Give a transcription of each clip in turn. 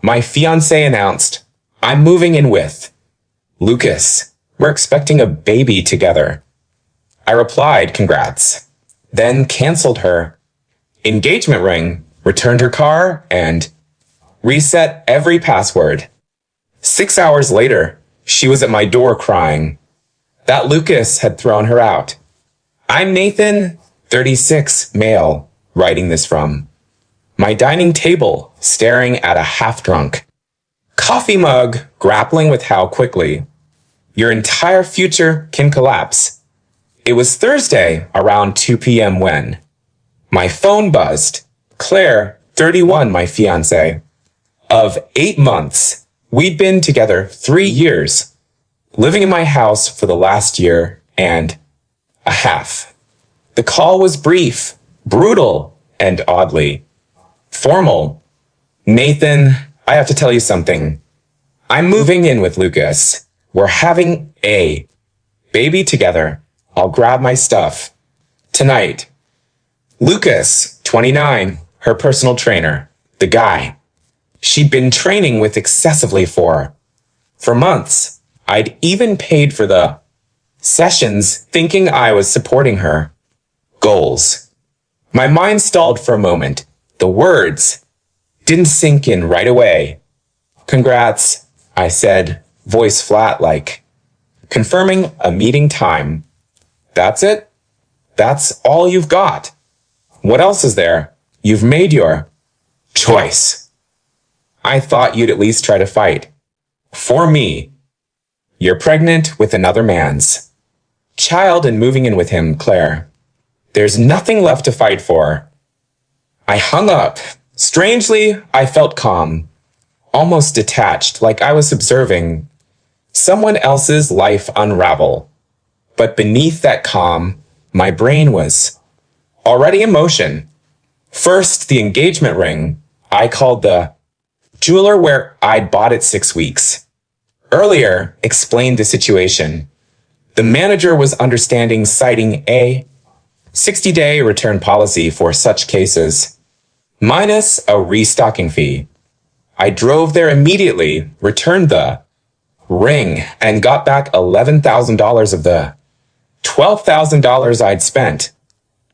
My fiancé announced, "I'm moving in with Lucas. We're expecting a baby together." I replied, "Congrats." Then canceled her engagement ring, returned her car, and reset every password. 6 hours later, she was at my door crying that Lucas had thrown her out. I'm Nathan, 36, male, writing this from my dining table, staring at a half-drunk coffee mug, grappling with how quickly your entire future can collapse. It was Thursday around 2 p.m. when my phone buzzed. Claire, 31, my fiancé, of 8 months. We'd been together 3 years, living in my house for the last year and a half. The call was brief, brutal, and oddly formal. "Nathan, I have to tell you something. I'm moving in with Lucas. We're having a baby together. I'll grab my stuff tonight." Lucas, 29, her personal trainer, the guy she'd been training with excessively for months. I'd even paid for the sessions, thinking I was supporting her goals. My mind stalled for a moment. The words didn't sink in right away. "Congrats," I said, voice flat, like confirming a meeting time. "That's it? That's all you've got? What else is there? You've made your choice. I thought you'd at least try to fight for me. You're pregnant with another man's child and moving in with him, Claire. There's nothing left to fight for." I hung up. Strangely, I felt calm, almost detached, like I was observing someone else's life unravel. But beneath that calm, my brain was already in motion. First, the engagement ring. I called the jeweler where I'd bought it 6 weeks earlier, explained the situation. The manager was understanding, citing a 60-day return policy for such cases, minus a restocking fee. I drove there immediately, returned the ring, and got back $11,000 of the $12,000 I'd spent.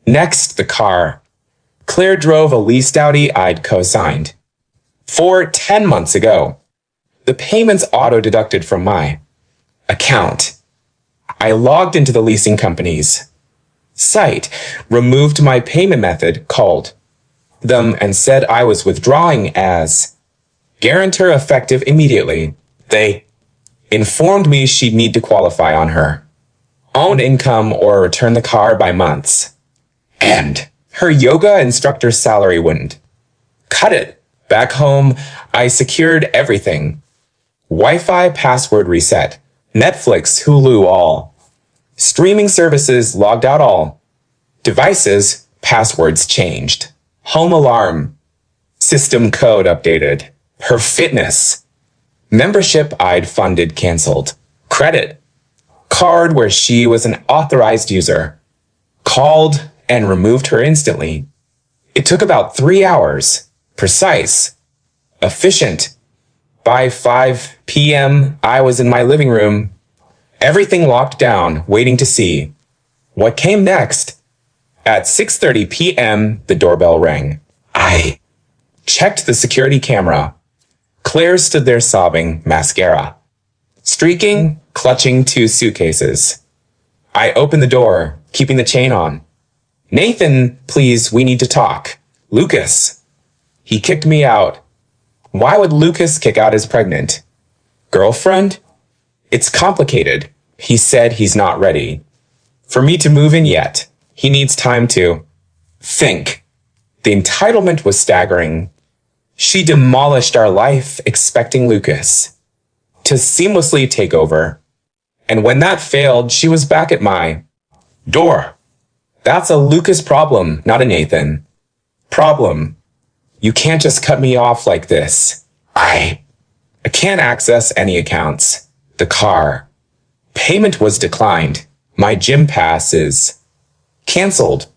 Next, the car. Claire drove a leased Audi I'd co-signed for 10 months ago. The payments auto-deducted from my account. I logged into the leasing company's site, removed my payment method, called them, and said I was withdrawing as guarantor effective immediately. They informed me she'd need to qualify on her own income or return the car by months. And her yoga instructor's salary wouldn't cut it. Back home, I secured everything. Wi-Fi password reset. Netflix, Hulu, all. Streaming services logged out all. Devices, passwords changed. Home alarm. System code updated. Her fitness membership I'd funded canceled. Credit card where she was an authorized user. Called and removed her instantly. It took about 3 hours. Precise. Efficient. By 5 p.m., I was in my living room. Everything locked down, waiting to see what came next. At 6:30 p.m., the doorbell rang. I checked the security camera. Claire stood there sobbing, mascara streaking, clutching 2 suitcases. I opened the door, keeping the chain on. "Nathan, please, we need to talk." "Lucas." He kicked me out. Why would Lucas kick out his pregnant girlfriend? "It's complicated. He said he's not ready for me to move in yet. He needs time to think." The entitlement was staggering. She demolished our life, expecting Lucas to seamlessly take over. And when that failed, she was back at my door. That's a Lucas problem, not a Nathan problem. You can't just cut me off like this. I can't access any accounts. The car payment was declined. My gym pass is canceled.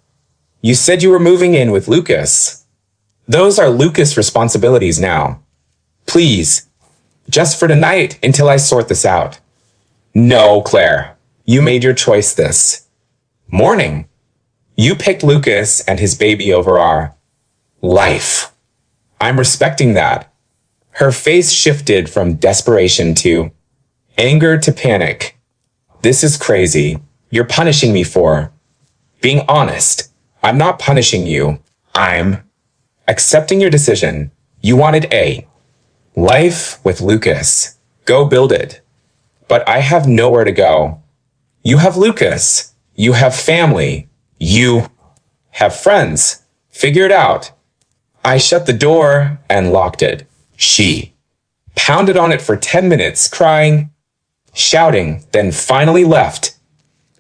You said you were moving in with Lucas. Those are Lucas' responsibilities now. Please, just for tonight until I sort this out. No, Claire, you made your choice this morning. You picked Lucas and his baby over our life. I'm respecting that. Her face shifted from desperation to anger to panic. This is crazy. You're punishing me for being honest. I'm not punishing you. I'm accepting your decision. You wanted a life with Lucas. Go build it. But I have nowhere to go. You have Lucas. You have family. You have friends. Figure it out. I shut the door and locked it. She pounded on it for 10 minutes, crying, shouting, then finally left.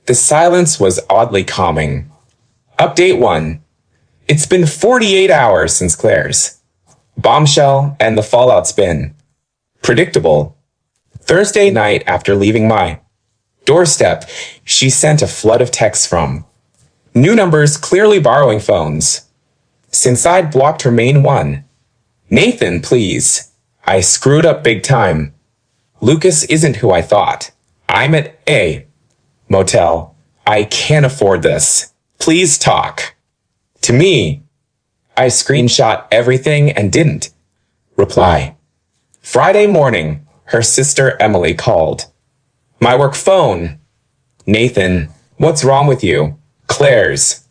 The silence was oddly calming. Update 1. It's been 48 hours since Claire's bombshell, and the fallout's been predictable. Thursday night, after leaving my doorstep, she sent a flood of texts from new numbers, clearly borrowing phones. Since I'd blocked her main one, Nathan, please. I screwed up big time. Lucas isn't who I thought. I'm at a motel. I can't afford this. Please talk to me. I screenshot everything and didn't reply. Friday morning, her sister Emily called. My work phone. Nathan, what's wrong with you? Claire's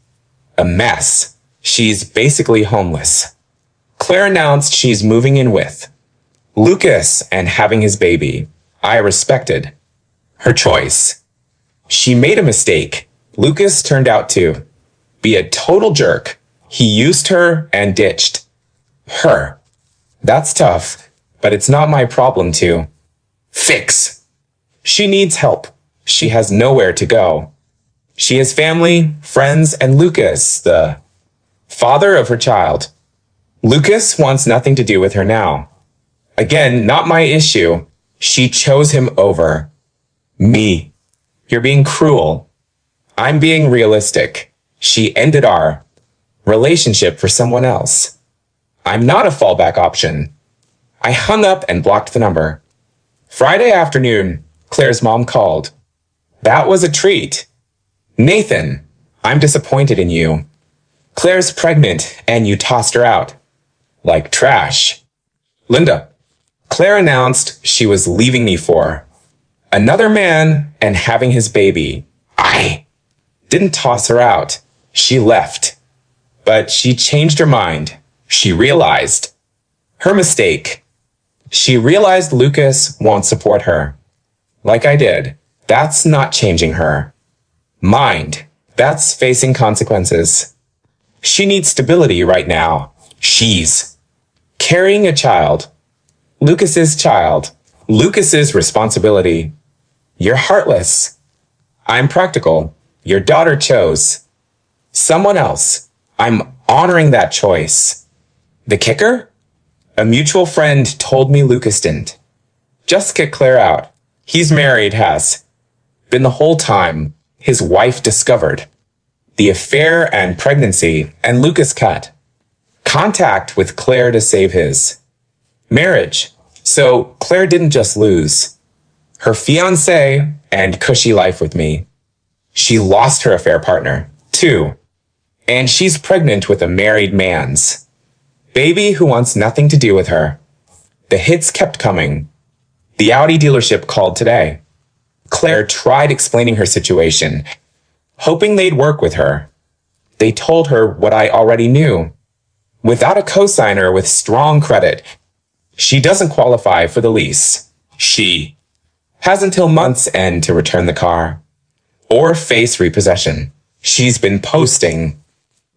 a mess. She's basically homeless. Claire announced she's moving in with Lucas and having his baby. I respected her choice. She made a mistake. Lucas turned out to be a total jerk. He used her and ditched her. That's tough, but it's not my problem to fix. She needs help. She has nowhere to go. She has family, friends, and Lucas, the father of her child. Lucas wants nothing to do with her now. Again, not my issue. She chose him over me. You're being cruel. I'm being realistic. She ended our relationship for someone else. I'm not a fallback option. I hung up and blocked the number. Friday afternoon, Claire's mom called. That was a treat. Nathan, I'm disappointed in you. Claire's pregnant and you tossed her out like trash. Linda, Claire announced she was leaving me for another man and having his baby. I didn't toss her out. She left. But she changed her mind. She realized her mistake. She realized Lucas won't support her. Like I did. That's not changing her mind. That's facing consequences. She needs stability right now. She's carrying a child. Lucas's child. Lucas's responsibility. You're heartless. I'm practical. Your daughter chose someone else. I'm honoring that choice. The kicker? A mutual friend told me Lucas didn't just kick Claire out. He's married, has been the whole time. His wife discovered the affair and pregnancy, and Lucas cut contact with Claire to save his marriage. So Claire didn't just lose her fiancé and cushy life with me. She lost her affair partner, too. And she's pregnant with a married man's baby who wants nothing to do with her. The hits kept coming. The Audi dealership called today. Claire tried explaining her situation, hoping they'd work with her. They told her what I already knew. Without a cosigner with strong credit, she doesn't qualify for the lease. She has until month's end to return the car or face repossession. She's been posting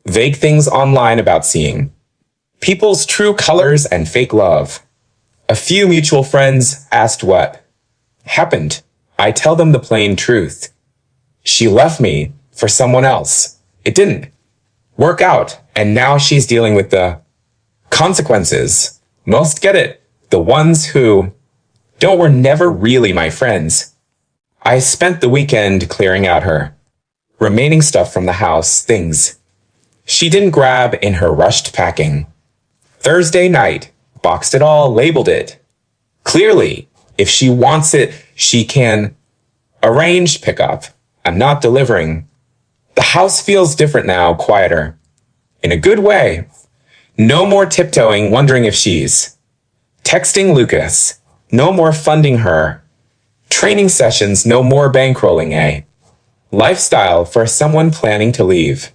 vague things online about seeing people's true colors and fake love. A few mutual friends asked what happened. I tell them the plain truth. She left me for someone else. It didn't work out, and now she's dealing with the consequences. Most get it. The ones who don't were never really my friends. I spent the weekend clearing out her remaining stuff from the house, things she didn't grab in her rushed packing. Thursday night, Boxed it all, labeled it. Clearly, if she wants it, she can. Arranged pickup. I'm not delivering. The house feels different now, quieter. In a good way. No more tiptoeing, wondering if she's. Texting Lucas. No more funding her. Training sessions, no more bankrolling, eh? Lifestyle for someone planning to leave.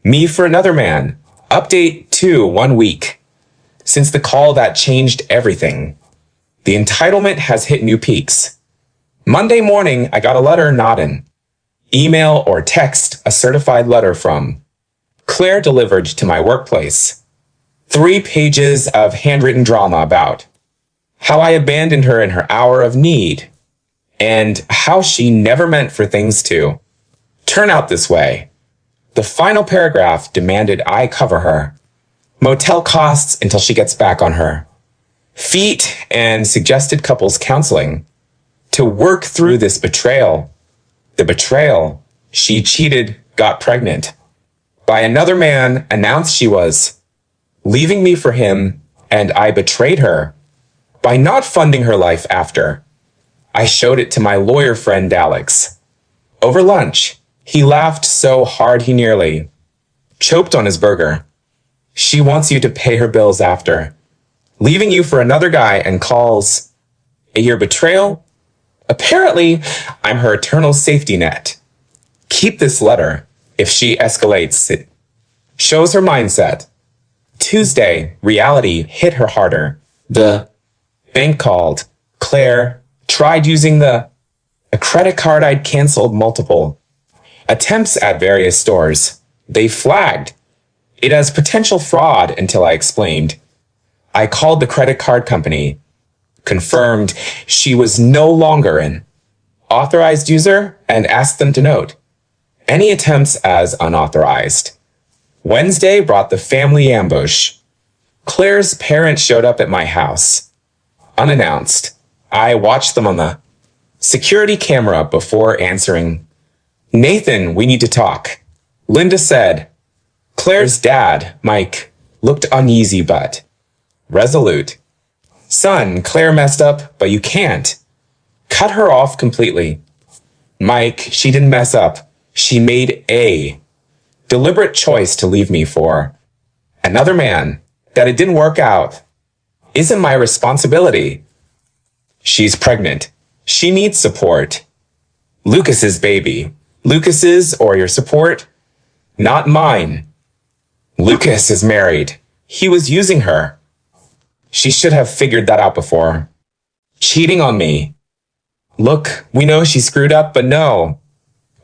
Me for another man. Update 2 1 week. Since the call that changed everything. The entitlement has hit new peaks. Monday morning, I got a letter nodding. Email or text a certified letter from Claire delivered to my workplace. 3 pages of handwritten drama about how I abandoned her in her hour of need and how she never meant for things to turn out this way. The final paragraph demanded I cover her. Motel costs until she gets back on her feet and suggested couples counseling to work through this betrayal. The betrayal. She cheated, got pregnant by another man, announced she was leaving me for him, and I betrayed her by not funding her life after. I showed it to my lawyer friend Alex. Over lunch, he laughed so hard he nearly choked on his burger. She wants you to pay her bills after leaving you for another guy and calls it your betrayal. Apparently, I'm her eternal safety net. Keep this letter. If she escalates, it shows her mindset. Tuesday, reality hit her harder. The bank called. Claire tried using a credit card I'd canceled multiple attempts at various stores. They flagged it as potential fraud until I explained. I called the credit card company, confirmed she was no longer an authorized user, and asked them to note any attempts as unauthorized. Wednesday brought the family ambush. Claire's parents showed up at my house, unannounced. I watched them on the security camera before answering. Nathan, we need to talk. Linda said. Claire's dad, Mike, looked uneasy but resolute. Son, Claire messed up, but you can't cut her off completely. Mike, she didn't mess up. She made a deliberate choice to leave me for another man. That it didn't work out isn't my responsibility. She's pregnant. She needs support. Lucas's baby. Lucas's or your support? Not mine. Lucas is married. He was using her. She should have figured that out before. Cheating on me. Look, we know she screwed up, but no.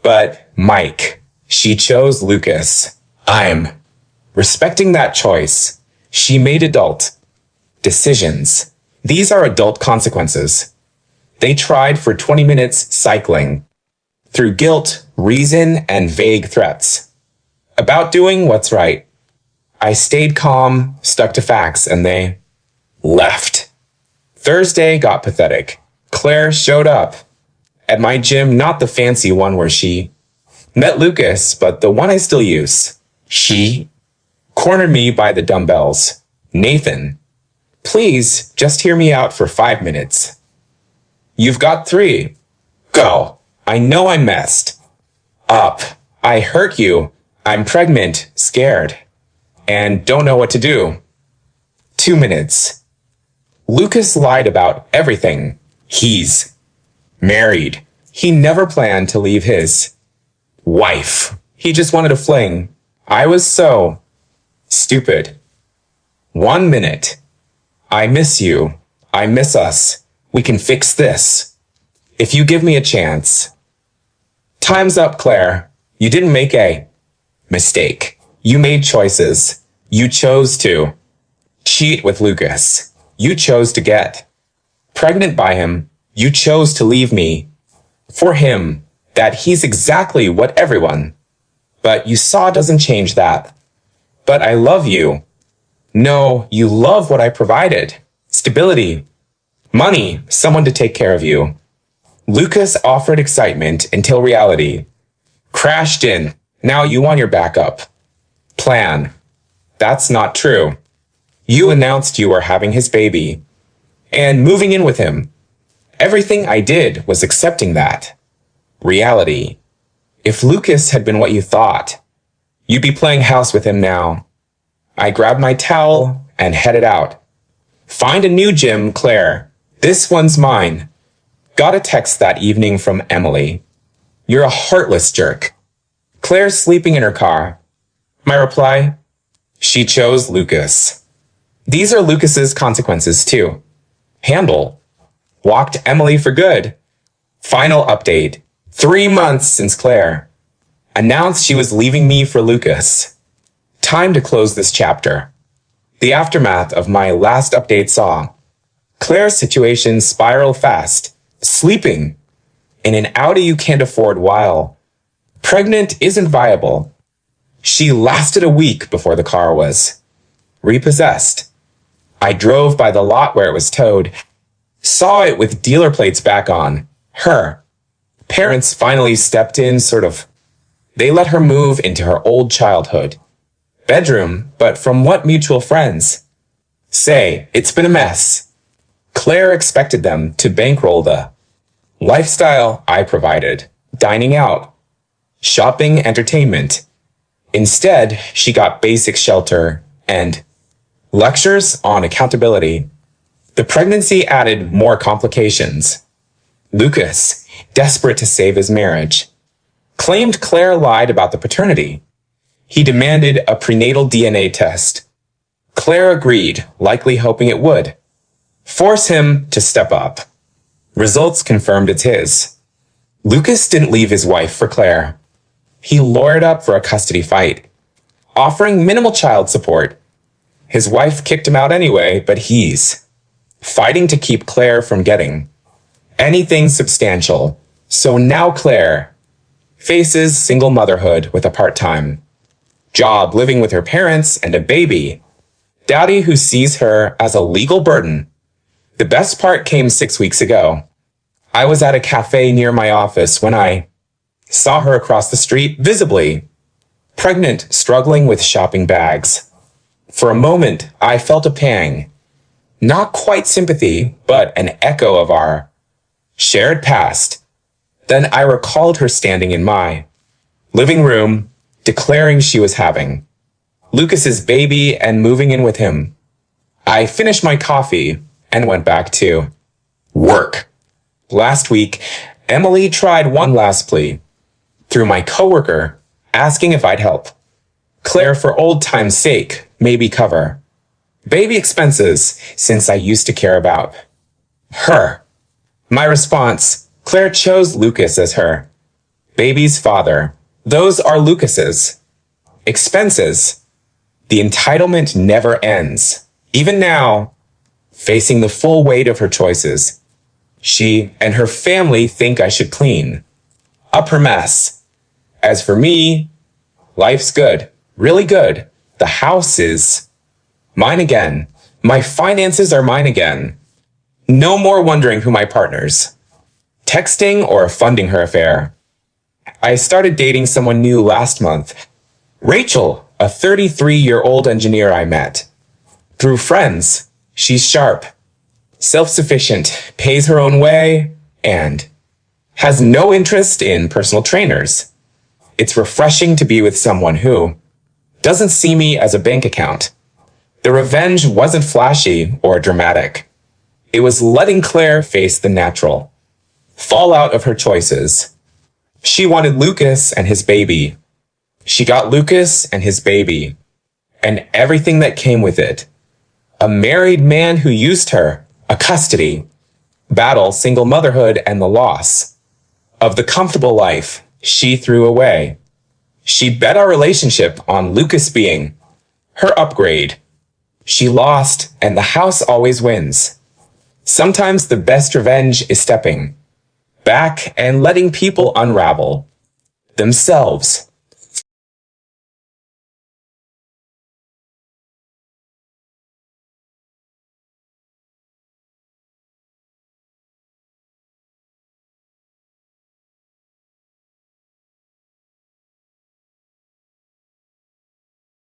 But Mike, she chose Lucas. I'm respecting that choice. She made adult decisions. These are adult consequences. They tried for 20 minutes cycling through guilt, reason, and vague threats about doing what's right. I stayed calm, stuck to facts, and they left. Thursday got pathetic. Claire showed up at my gym, not the fancy one where she met Lucas, but the one I still use. She cornered me by the dumbbells. Nathan, please just hear me out for 5 minutes. You've got 3. Go. I know I messed up. I hurt you. I'm pregnant, scared, and don't know what to do. 2 minutes. Lucas lied about everything. He's married. He never planned to leave his wife. He just wanted a fling. I was so stupid. 1 minute. I miss you. I miss us. We can fix this. If you give me a chance. Time's up, Claire. You didn't make a mistake. You made choices. You chose to cheat with Lucas. You chose to get pregnant by him. You chose to leave me for him. That he's exactly what everyone but you saw doesn't change that. But I love you. No, you love what I provided. Stability, money, someone to take care of you. Lucas offered excitement until reality crashed in. Now you want your backup plan. That's not true. You announced you were having his baby and moving in with him. Everything I did was accepting that. Reality. If Lucas had been what you thought, you'd be playing house with him now. I grabbed my towel and headed out. Find a new gym, Claire. This one's mine. Got a text that evening from Emily. You're a heartless jerk. Claire's sleeping in her car. My reply? She chose Lucas. These are Lucas's consequences too. Handle. Walked Emily for good. Final update. 3 months since Claire announced she was leaving me for Lucas. Time to close this chapter. The aftermath of my last update saw Claire's situation spiral fast, sleeping in an Audi you can't afford while pregnant isn't viable. She lasted a week before the car was repossessed. I drove by the lot where it was towed, saw it with dealer plates back on. Her parents finally stepped in, sort of. They let her move into her old childhood bedroom, but from what mutual friends? Say, it's been a mess. Claire expected them to bankroll the lifestyle I provided, dining out, shopping, entertainment. Instead, she got basic shelter and lectures on accountability. The pregnancy added more complications. Lucas, desperate to save his marriage, claimed Claire lied about the paternity. He demanded a prenatal DNA test. Claire agreed, likely hoping it would force him to step up. Results confirmed it's his. Lucas didn't leave his wife for Claire. He lawyered up for a custody fight, offering minimal child support. His wife kicked him out anyway, but he's fighting to keep Claire from getting anything substantial. So now Claire faces single motherhood with a part-time job, living with her parents and a baby daddy who sees her as a legal burden. The best part came 6 weeks ago. I was at a cafe near my office when I saw her across the street, visibly pregnant, struggling with shopping bags. For a moment, I felt a pang. Not quite sympathy, but an echo of our shared past. Then I recalled her standing in my living room, declaring she was having Lucas's baby and moving in with him. I finished my coffee and went back to work. Last week, Emily tried one last plea through my coworker, asking if I'd help Claire for old time's sake, maybe cover baby expenses since I used to care about her. My response, Claire chose Lucas as her baby's father. Those are Lucas's expenses. The entitlement never ends. Even now, facing the full weight of her choices, she and her family think I should clean up her mess. As for me, life's good, really good. The house is mine again. My finances are mine again. No more wondering who my partner's texting or funding her affair. I started dating someone new last month. Rachel, a 33-year-old engineer I met through friends. She's sharp, self-sufficient, pays her own way, and has no interest in personal trainers. It's refreshing to be with someone who doesn't see me as a bank account. The revenge wasn't flashy or dramatic. It was letting Claire face the natural fallout of her choices. She wanted Lucas and his baby. She got Lucas and his baby, and everything that came with it. A married man who used her, a custody battle, single motherhood, and the loss of the comfortable life she threw away. She bet our relationship on Lucas being her upgrade. She lost, and the house always wins. Sometimes the best revenge is stepping back and letting people unravel themselves.